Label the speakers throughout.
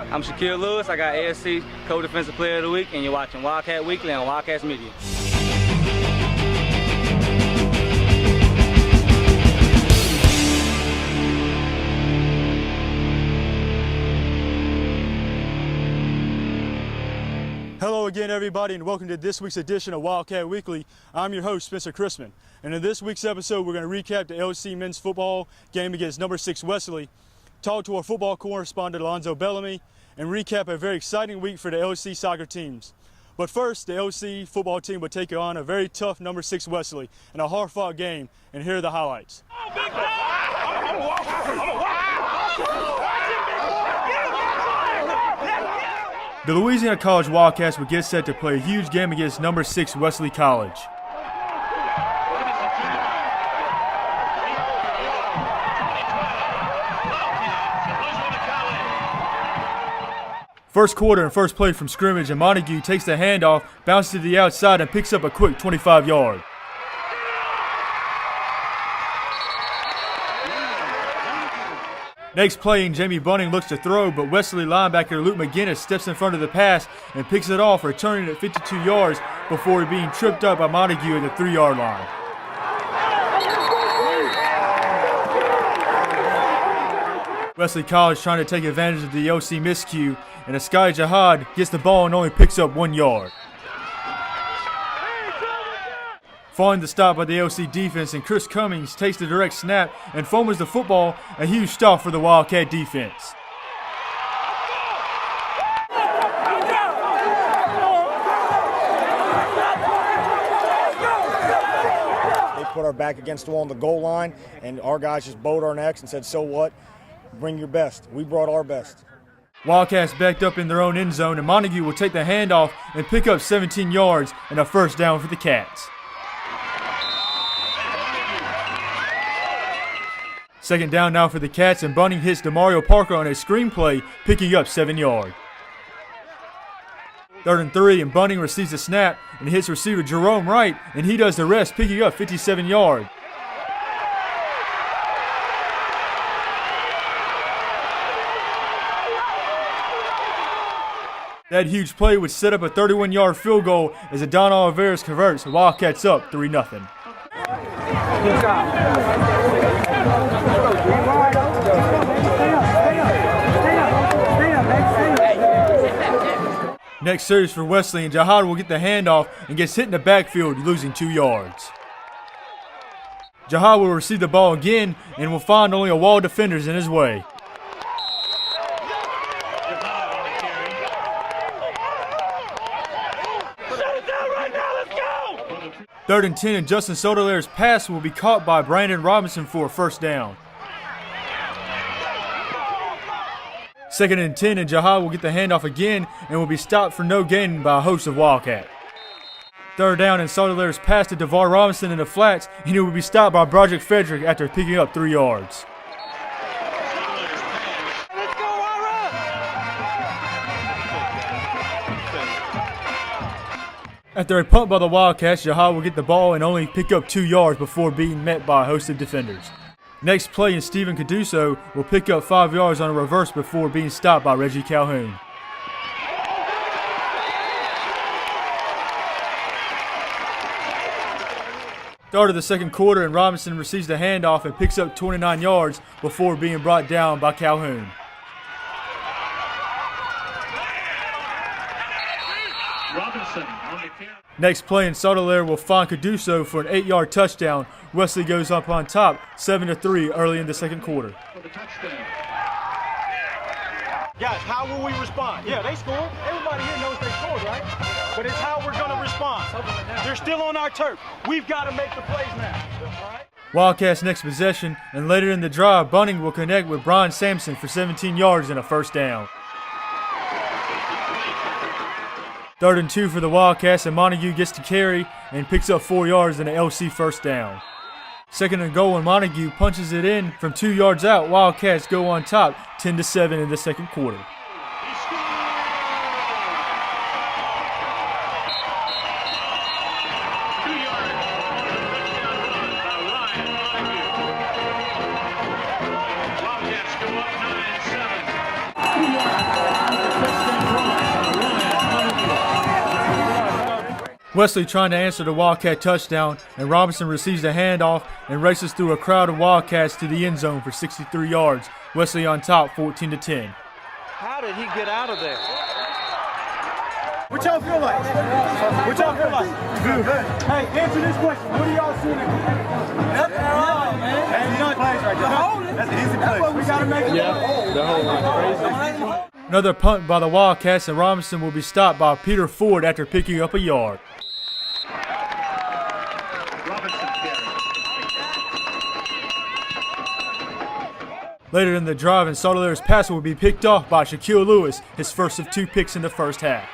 Speaker 1: I'm Shaquille Lewis. I got ASC Co-Defensive Player of the Week, and you're watching Wildcat Weekly on Wildcats Media.
Speaker 2: Hello again, everybody, and welcome to this week's edition of Wildcat Weekly. I'm your host, Spencer Chrisman, and in this week's episode, we're going to recap the LC men's football game against number 6 Wesley, talk to our football correspondent, Alonzo Bellamy, and recap a very exciting week for the LC soccer teams. But first, the LC football team will take on a very tough number 6 Wesley in a hard-fought game, and here are the highlights. The Louisiana College Wildcats would get set to play a huge game against number 6 Wesley College. First quarter and first play from scrimmage, and Montague takes the handoff, bounces to the outside, and picks up a quick 25-yard. Next play, and Jamie Bunning looks to throw, but Wesley linebacker Luke McGinnis steps in front of the pass and picks it off, returning it 52 yards before being tripped up by Montague at the 3-yard line. Wesley College trying to take advantage of the LC miscue, and Askai Jihad gets the ball and only picks up 1 yard. Following the stop by the LC defense, and Chris Cummings takes the direct snap and fumbles the football, a huge stop for the Wildcat defense.
Speaker 3: They put our back against the wall on the goal line, and our guys just bowed our necks and said, so what? Bring your best. We brought our best.
Speaker 2: Wildcats backed up in their own end zone, and Montague will take the handoff and pick up 17 yards and a first down for the Cats. Second down now for the Cats, and Bunning hits DeMario Parker on a screen play, picking up 7 yards. 3rd and 3, and Bunning receives a snap and hits receiver Jerome Wright, and he does the rest, picking up 57 yards. That huge play would set up a 31-yard field goal as Adon Oliveras converts, the Wildcats up 3-0. Next series for Wesley, and Jihad will get the handoff and gets hit in the backfield, losing 2 yards. Jihad will receive the ball again and will find only a wall of defenders in his way. Third and 10, and Justin Sotoler's pass will be caught by Brandon Robinson for a first down. 2nd and 10, and Jihad will get the handoff again and will be stopped for no gain by a host of Wildcat. 3rd down, and Sotoler's pass to DeVar Robinson in the flats, and he will be stopped by Broderick Frederick after picking up 3 yards. After a punt by the Wildcats, Jihad will get the ball and only pick up 2 yards before being met by a host of defenders. Next play, and Steven Caduso will pick up 5 yards on a reverse before being stopped by Reggie Calhoun. Start of the second quarter, and Robinson receives the handoff and picks up 29 yards before being brought down by Calhoun. Next play, and Sotoler will find Caduso for an 8-yard touchdown. Wesley goes up on top, 7-3 early in the second quarter.
Speaker 4: Guys, how will we respond? Yeah, they scored. Everybody here knows they scored, right? But it's how we're going to respond. They're still on our turf. We've got to make the plays now. All right?
Speaker 2: Wildcats next possession, and later in the drive, Bunning will connect with Brian Sampson for 17 yards and a first down. 3rd and 2 for the Wildcats, and Montague gets to carry and picks up 4 yards and an LC first down. 2nd and goal, and Montague punches it in from 2 yards out. Wildcats go on top 10-7 in the second quarter. Wesley trying to answer the Wildcat touchdown, and Robinson receives the handoff and races through a crowd of Wildcats to the end zone for 63 yards. Wesley on top, 14-10.
Speaker 5: How did he get out of there?
Speaker 4: What y'all feel like? What y'all feel like? Good. Hey, answer this question. What do y'all see in the Nothing at all, man. That's easy plays right there. That's an easy play. That's what we got to make it.
Speaker 2: Yeah, the whole line crazy. Another punt by the Wildcats, and Robinson will be stopped by Peter Ford after picking up a yard. Later in the drive, and Sauterlaire's pass will be picked off by Shaquille Lewis, his first of 2 picks in the first half.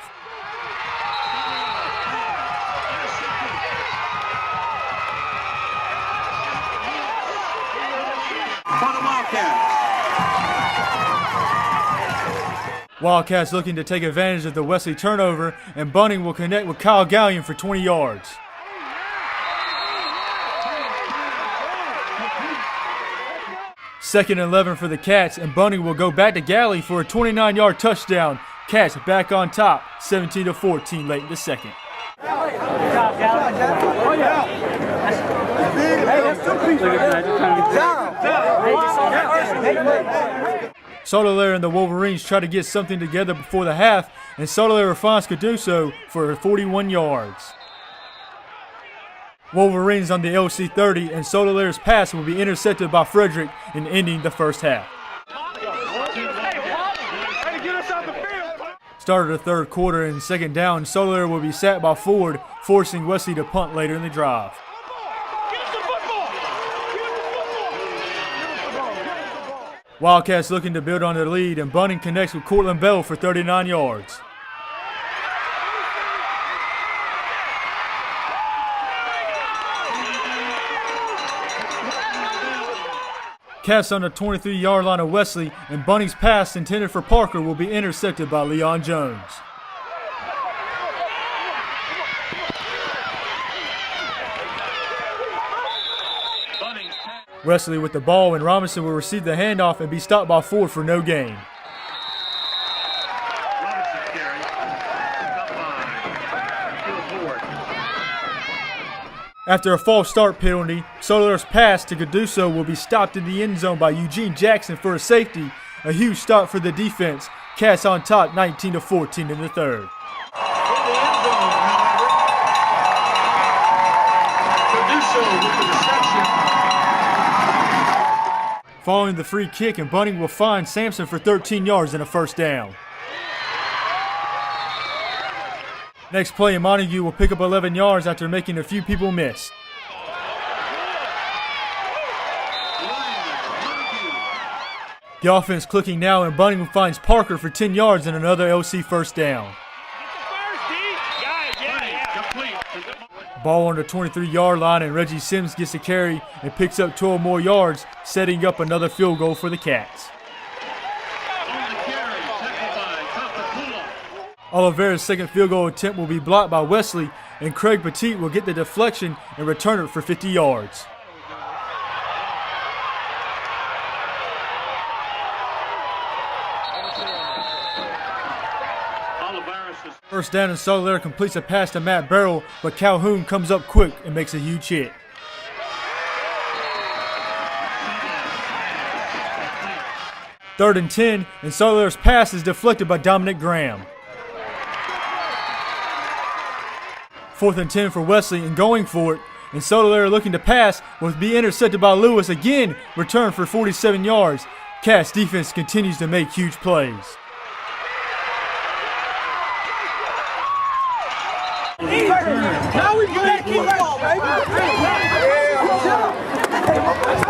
Speaker 2: Wildcats looking to take advantage of the Wesley turnover, and Bunning will connect with Kyle Gallion for 20 yards. Second and 11 for the Cats, and Bunning will go back to Galley for a 29-yard touchdown. Cats back on top, 17-14 late in the second. Sauterlaire and the Wolverines try to get something together before the half, and Sauterlaire finds to do so for 41 yards. Wolverines on the LC 30, and Sauterlaire's pass will be intercepted by Frederick in ending the first half. Started the third quarter, and second down, Sauterlaire will be sacked by Ford, forcing Wesley to punt later in the drive. Wildcats looking to build on their lead, and Bunning connects with Cortland Bell for 39 yards. Cats on the 23-yard line of Wesley, and Bunning's pass intended for Parker will be intercepted by Leon Jones. Wesley with the ball, and Robinson will receive the handoff and be stopped by Ford for no gain. After a false start penalty, Sauterlaire's pass to Caduso will be stopped in the end zone by Eugene Jackson for a safety. A huge stop for the defense. Cats on top, 19-14 in the third. Following the free kick, and Bunning will find Sampson for 13 yards and a first down. Next play, Montague will pick up 11 yards after making a few people miss. The offense clicking now, and Bunning finds Parker for 10 yards and another LC first down. Ball on the 23-yard line, and Reggie Sims gets a carry and picks up 12 more yards, setting up another field goal for the Cats. Oliveira's second field goal attempt will be blocked by Wesley, and Craig Petit will get the deflection and return it for 50 yards. First down, and Sauterlaire completes a pass to Matt Barrow, but Calhoun comes up quick and makes a huge hit. Third and 10, and Sauterlaire's pass is deflected by Dominic Graham. Fourth and 10 for Wesley, and going for it, and Sauterlaire looking to pass will be intercepted by Lewis again, return for 47 yards. Cats defense continues to make huge plays.
Speaker 4: Now we can keep ball, baby.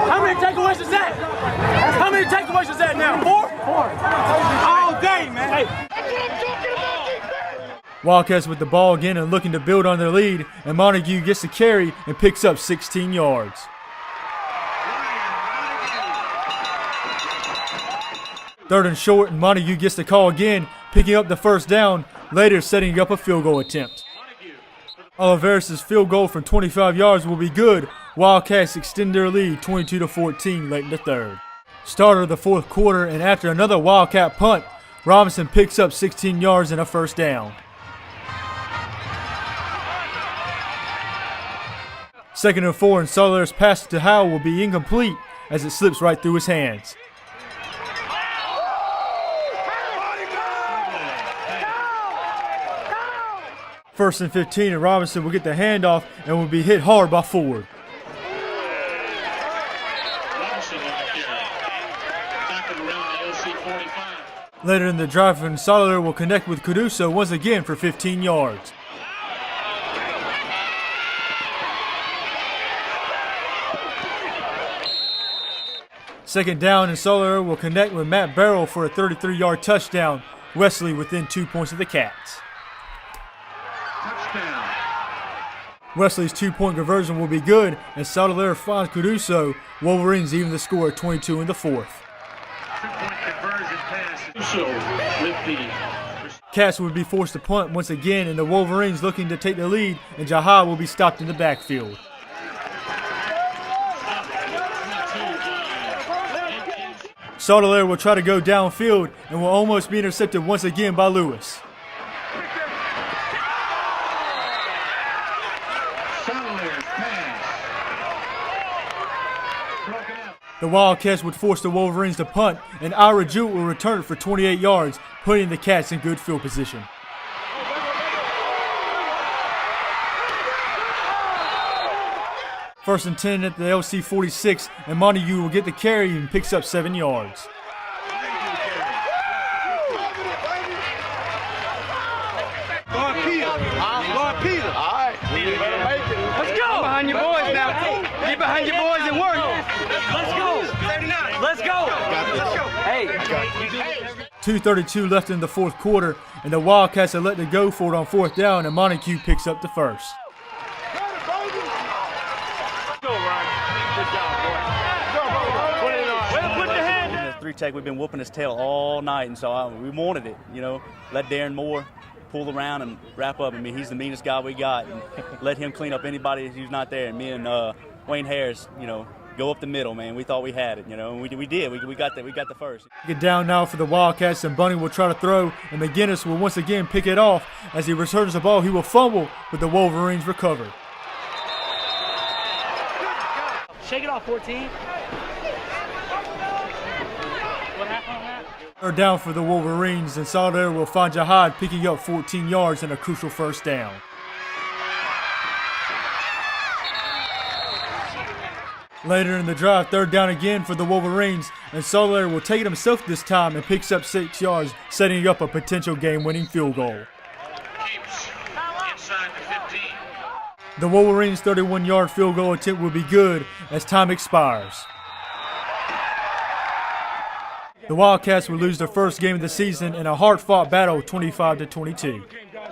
Speaker 4: How many takeaways is that? How many takeaways is that now? 4? 4. All day, man. Hey. That's what I'm talking about.
Speaker 2: Wildcats with the ball again and looking to build on their lead, and Montague gets the carry and picks up 16 yards. Third and short, and Montague gets the call again, picking up the first down, later setting up a field goal attempt. Oliveira's field goal from 25 yards will be good. Wildcats extend their lead 22-14 late in the third. Start of the fourth quarter, and after another Wildcat punt, Robinson picks up 16 yards and a first down. 2nd and 4, and Solaire's pass to Howell will be incomplete as it slips right through his hands. First and 15, and Robinson will get the handoff and will be hit hard by Ford. Later in the drive, and Solider will connect with Caruso once again for 15 yards. Second down, and Solider will connect with Matt Barrow for a 33-yard touchdown. Wesley within 2 points of the Cats.
Speaker 6: Touchdown.
Speaker 2: Wesley's 2-point conversion will be good, and Solider finds Caruso. Wolverines even the score at 22 in the fourth.
Speaker 6: 2-point conversion pass. Caruso with the
Speaker 2: Cats would be forced to punt once again, and the Wolverines looking to take the lead, and Jahad will be stopped in the backfield. Solider will try to go downfield and will almost be intercepted once again by Lewis. The Wildcats would force the Wolverines to punt, and Ira Jewett will return it for 28 yards, putting the Cats in good field position. First and 10 at the LC 46, and Montague will get the carry and picks up 7 yards.
Speaker 5: Let's go! Behind your boys now. Get behind your boys and work. Let's go! Let's go! Hey.
Speaker 2: 2:32 left in the fourth quarter, and the Wildcats are let to go for it on fourth down, and Montague picks up the first.
Speaker 7: Three-tech, we've been whooping his tail all night, and so we wanted it, you know. Let Darren Moore pull around and wrap up. I mean, he's the meanest guy we got, and let him clean up anybody who's not there. And me and Wayne Harris, you know, go up the middle, man. We thought we had it, you know, and we did. We got the first.
Speaker 2: Get down now for the Wildcats, and Bunny will try to throw, and McGinnis will once again pick it off. As he returns the ball, he will fumble, but the Wolverines recover.
Speaker 8: Shake it off, 14. What happened on that?
Speaker 2: Third down for the Wolverines, and Solider will find Jahad picking up 14 yards and a crucial first down. Later in the drive, third down again for the Wolverines, and Solider will take it himself this time and picks up 6 yards, setting up a potential game-winning field goal.
Speaker 6: keeps inside the 15.
Speaker 2: The Wolverines' 31-yard field goal attempt will be good as time expires. The Wildcats will lose their first game of the season in a hard-fought battle, 25-22.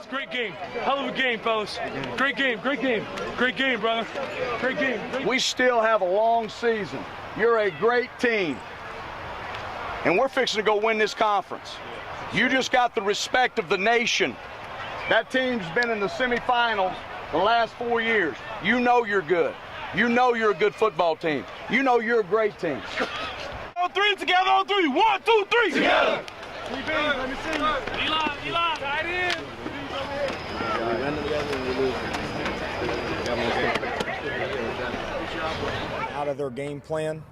Speaker 9: Great game. Hell of a game, fellas. Great game, great game. Great game, brother. Great game.
Speaker 10: We still have a long season. You're a great team. And we're fixing to go win this conference. You just got the respect of the nation. That team's been in the semifinals the last 4 years. You know you're good. You know you're a good football team. You know you're a great team.
Speaker 9: On three, together on three. 1, 2, 3. Together.
Speaker 8: Let me see you. Eli. Tight end.
Speaker 3: Out of their game plan.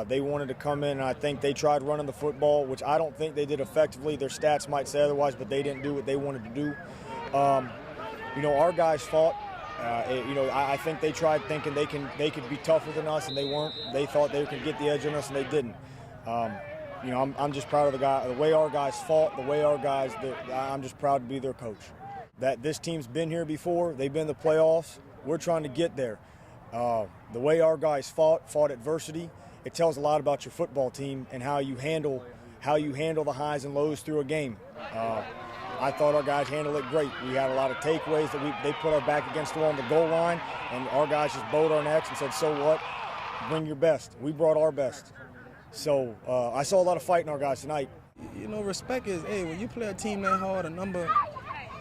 Speaker 3: They wanted to come in, and I think they tried running the football, which I don't think they did effectively. Their stats might say otherwise, but they didn't do what they wanted to do. Our guys fought. I think they tried thinking they could be tougher than us, and they weren't. They thought they could get the edge on us, and they didn't. I'm just proud of the way our guys fought, I'm just proud to be their coach. That this team's been here before. They've been in the playoffs. We're trying to get there. The way our guys fought adversity, it tells a lot about your football team and how you handle the highs and lows through a game. I thought our guys handled it great. We had a lot of takeaways that they put our back against the wall on the goal line, and our guys just bowed our necks and said, so what? Bring your best. We brought our best. So I saw a lot of fight in our guys tonight.
Speaker 11: Respect is, when you play a team that hard, a number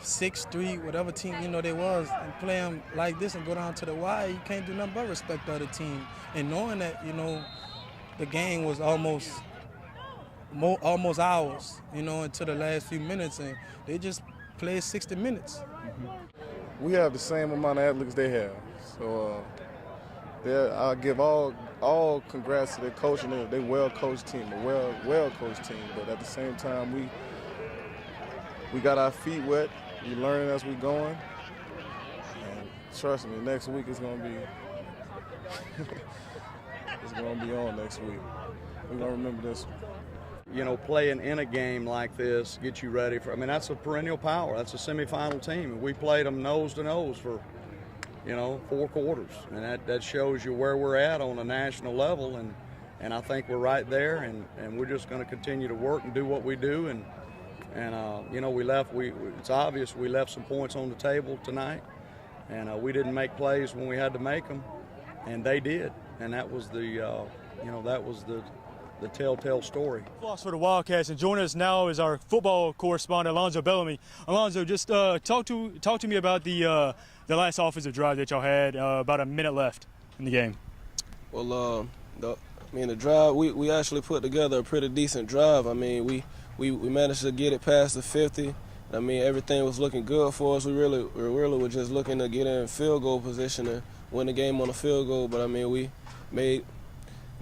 Speaker 11: 6-3, whatever team, they was, and play them like this and go down to the wire, you can't do nothing but respect the other team. And knowing that, the game was almost ours, until the last few minutes, and they just played 60 minutes.
Speaker 12: We have the same amount of athletes they have. So I give all congrats to their coaching. They well-coached team, a well-coached team. But at the same time, we got our feet wet. We learning as we going. And trust me, next week is gonna be it's gonna be on next week. We're gonna remember this one.
Speaker 10: You know, playing in a game like this gets you ready for. I mean, that's a perennial power. That's a semifinal team. We played them nose to nose for, 4 quarters, and that shows you where we're at on a national level. And I think we're right there, and we're just going to continue to work and do what we do. And it's obvious we left some points on the table tonight, and we didn't make plays when we had to make them, and they did, and that was the telltale story.
Speaker 2: Loss for the Wildcats, and joining us now is our football correspondent, Alonzo Bellamy. Alonzo, just talk to me about the last offensive drive that y'all had, about a minute left in the game.
Speaker 13: Well, the drive, we actually put together a pretty decent drive. I mean, we managed to get it past the 50. I mean, everything was looking good for us. We really were just looking to get in field goal position and win the game on a field goal. But I mean, we made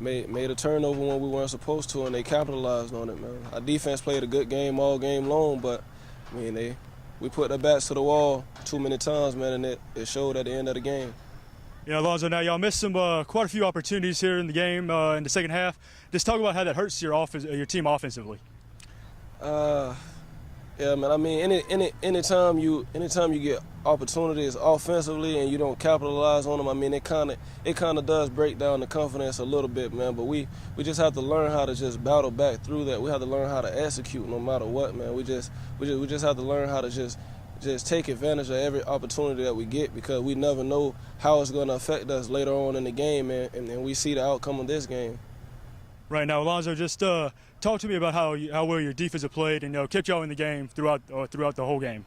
Speaker 13: a turnover when we weren't supposed to, and they capitalized on it, man. Our defense played a good game all game long, but I mean, we put their backs to the wall too many times, man, and it showed at the end of the game.
Speaker 2: Yeah, Alonzo, now y'all missed quite a few opportunities here in the game in the second half. Just talk about how that hurts your team offensively.
Speaker 13: Yeah, man. I mean, anytime you get opportunities offensively and you don't capitalize on them, I mean, it kind of does break down the confidence a little bit, man. But we just have to learn how to just battle back through that. We have to learn how to execute no matter what, man. We just have to learn how to just take advantage of every opportunity that we get, because we never know how it's going to affect us later on in the game, and we see the outcome of this game.
Speaker 2: Right now, Alonzo, just talk to me about how well your defense have played and kept y'all in the game throughout the whole game.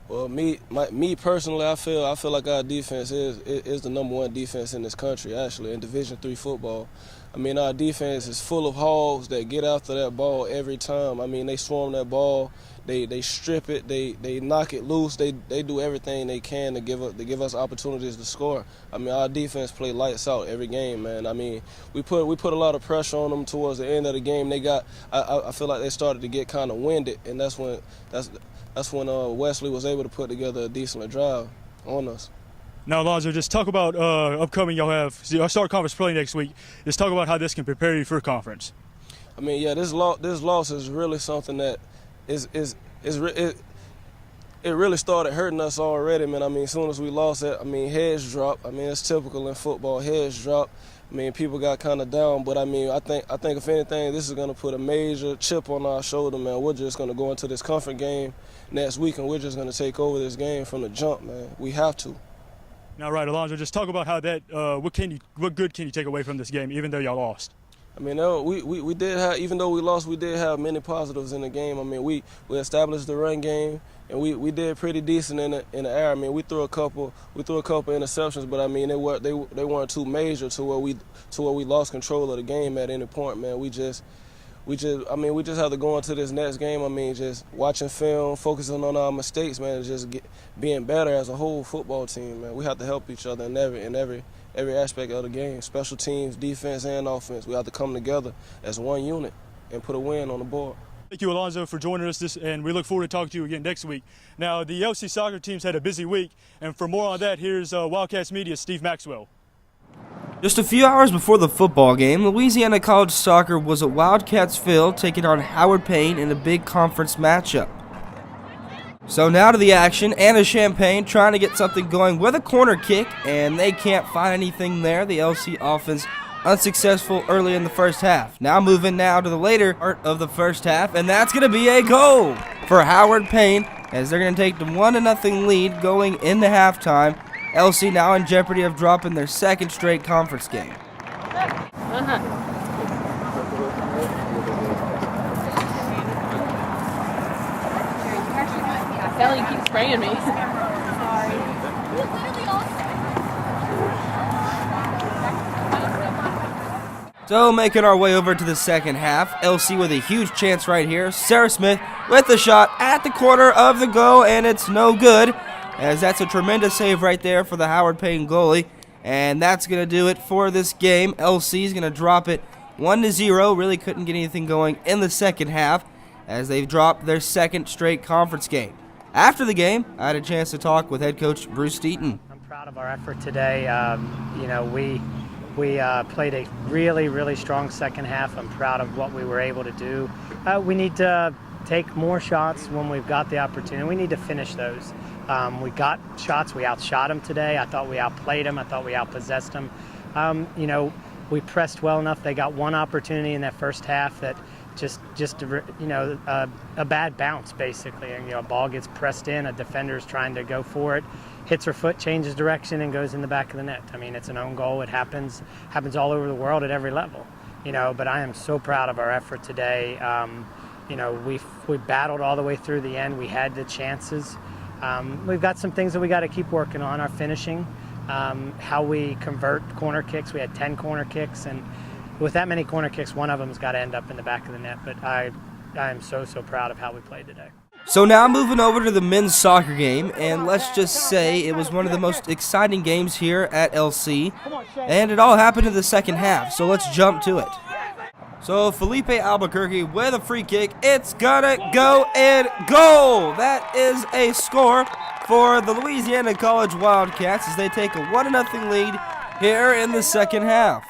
Speaker 13: Well, me personally, I feel like our defense is the #1 defense in this country, actually, in Division III football. I mean, our defense is full of hogs that get after that ball every time. I mean, they swarm that ball, they strip it, they knock it loose, they do everything they can to give us opportunities to score. I mean, our defense play lights out every game, man. I mean, we put a lot of pressure on them towards the end of the game. I feel like they started to get kind of winded, and that's when Wesley was able to put together a decent drive on us.
Speaker 2: Now, Alonzo, just talk about upcoming. Y'all start conference play next week. Just talk about how this can prepare you for conference.
Speaker 13: I mean, yeah, this loss is really something that it really started hurting us already, man. I mean, as soon as we lost it, I mean, heads dropped. I mean, it's typical in football, heads drop. I mean, people got kind of down, but I mean, I think if anything, this is going to put a major chip on our shoulder, man. We're just going to go into this conference game next week, and we're just going to take over this game from the jump, man. We have to.
Speaker 2: Now, right, Alonzo, just talk about how that. What good can you take away from this game, even though y'all lost?
Speaker 13: I mean, we did have, even though we lost, we did have many positives in the game. I mean, we established the run game, and we did pretty decent in the air. I mean, we threw a couple interceptions, but I mean, they weren't too major to where we lost control of the game at any point, man. We just have to go into this next game. I mean, just watching film, focusing on our mistakes, man, and just being better as a whole football team, man. We have to help each other in every aspect of the game, special teams, defense, and offense. We have to come together as one unit and put a win on the board.
Speaker 2: Thank you, Alonzo, for joining us, and we look forward to talking to you again next week. Now, the LC soccer team's had a busy week, and for more on that, here's Wildcats Media's Steve Maxwell.
Speaker 14: Just a few hours before the football game, Louisiana College Soccer was at Wildcats Field taking on Howard Payne in a big conference matchup. So now to the action. Anna Champagne trying to get something going with a corner kick, and they can't find anything there. The LC offense unsuccessful early in the first half. Now moving now to the later part of the first half, and that's going to be a goal for Howard Payne as they're going to take the 1-0 lead going into halftime. LC now in jeopardy of dropping their second straight conference game.
Speaker 15: Kelly keeps spraying me.
Speaker 14: So making our way over to the second half, LC with a huge chance right here. Sarah Smith with the shot at the corner of the goal, and it's no good, as that's a tremendous save right there for the Howard Payne goalie. And that's going to do it for this game. LC is going to drop it 1-0. Really couldn't get anything going in the second half as they've dropped their second straight conference game. After the game, I had a chance to talk with head coach Bruce Deaton.
Speaker 16: I'm proud of our effort today. We played a really, really strong second half. I'm proud of what we were able to do. We need to take more shots when we've got the opportunity. We need to finish those. We got shots. We outshot them today. I thought we outplayed them. I thought we outpossessed them. We pressed well enough. They got one opportunity in that first half that a bad bounce, basically. And, a ball gets pressed in, a defender's trying to go for it, hits her foot, changes direction, and goes in the back of the net. I mean, it's an own goal. It happens all over the world at every level. But I am so proud of our effort today. We battled all the way through the end. We had the chances. We've got some things that we got to keep working on. Our finishing, how we convert corner kicks. We had 10 corner kicks, and with that many corner kicks, one of them's got to end up in the back of the net. But I am so proud of how we played today.
Speaker 14: So now moving over to the men's soccer game, and let's just say it was one of the most exciting games here at LC, and it all happened in the second half. So let's jump to it. So Fellipe Albuquerque with a free kick. It's gonna go and goal. That is a score for the Louisiana College Wildcats as they take a 1-0 lead here in the second half.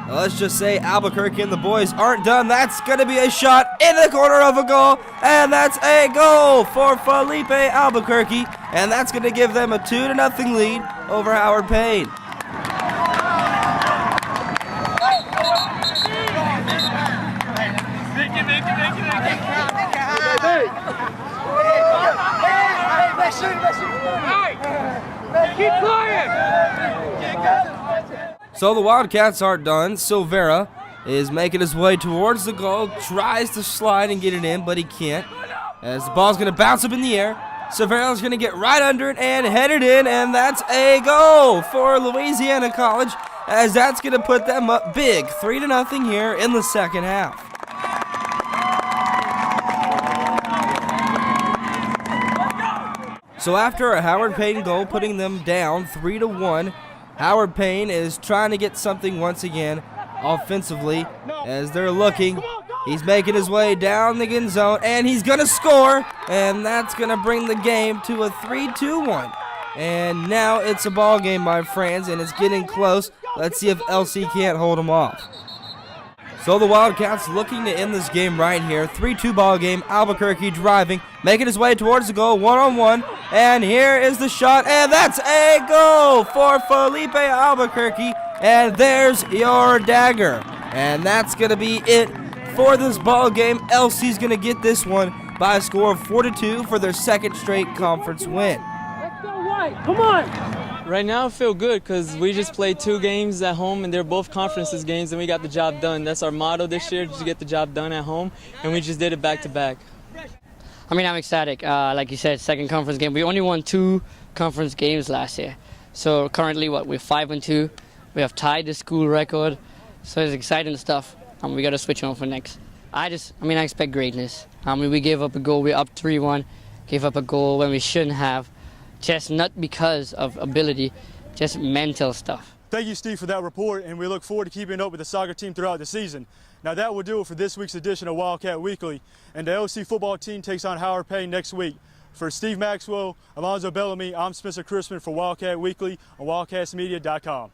Speaker 14: Let's just say Albuquerque and the boys aren't done. That's gonna be a shot in the corner of a goal, and that's a goal for Fellipe Albuquerque, and that's gonna give them a 2-0 lead over Howard Payne.
Speaker 8: Keep playing!
Speaker 14: So the Wildcats aren't done. Silvera is making his way towards the goal, tries to slide and get it in, but he can't. As the ball's going to bounce up in the air, Silvera's going to get right under it and head it in, and that's a goal for Louisiana College, as that's going to put them up big, 3-0 here in the second half. So after a Howard Payne goal putting them down 3-1, Howard Payne is trying to get something once again offensively as they're looking. He's making his way down the end zone, and he's going to score, and that's going to bring the game to a 3-2-1. And now it's a ball game, my friends, and it's getting close. Let's see if LC can't hold them off. So the Wildcats looking to end this game right here. 3-2 ball game. Albuquerque driving, making his way towards the goal, 1-on-1. And here is the shot, and that's a goal for Fellipe Albuquerque. And there's your dagger. And that's going to be it for this ball game. LC's going to get this one by a score of 4-2 for their second straight conference win.
Speaker 8: Let's go White, come on! Right now I feel good because we just played 2 games at home and they're both conferences games and we got the job done. That's our motto this year, just get the job done at home, and we just did it back to back.
Speaker 17: I mean, I'm ecstatic. Like you said, second conference game. We only won 2 conference games last year. So currently, we're 5-2. We have tied the school record. So it's exciting stuff. We got to switch on for next. I expect greatness. We gave up a goal. We're up 3-1. Gave up a goal when we shouldn't have. Just not because of ability, just mental stuff.
Speaker 2: Thank you, Steve, for that report, and we look forward to keeping up with the soccer team throughout the season. Now that will do it for this week's edition of Wildcat Weekly, and the LC football team takes on Howard Payne next week. For Steve Maxwell, Alonzo Bellamy, I'm Spencer Chrisman for Wildcat Weekly on wildcatsmedia.com.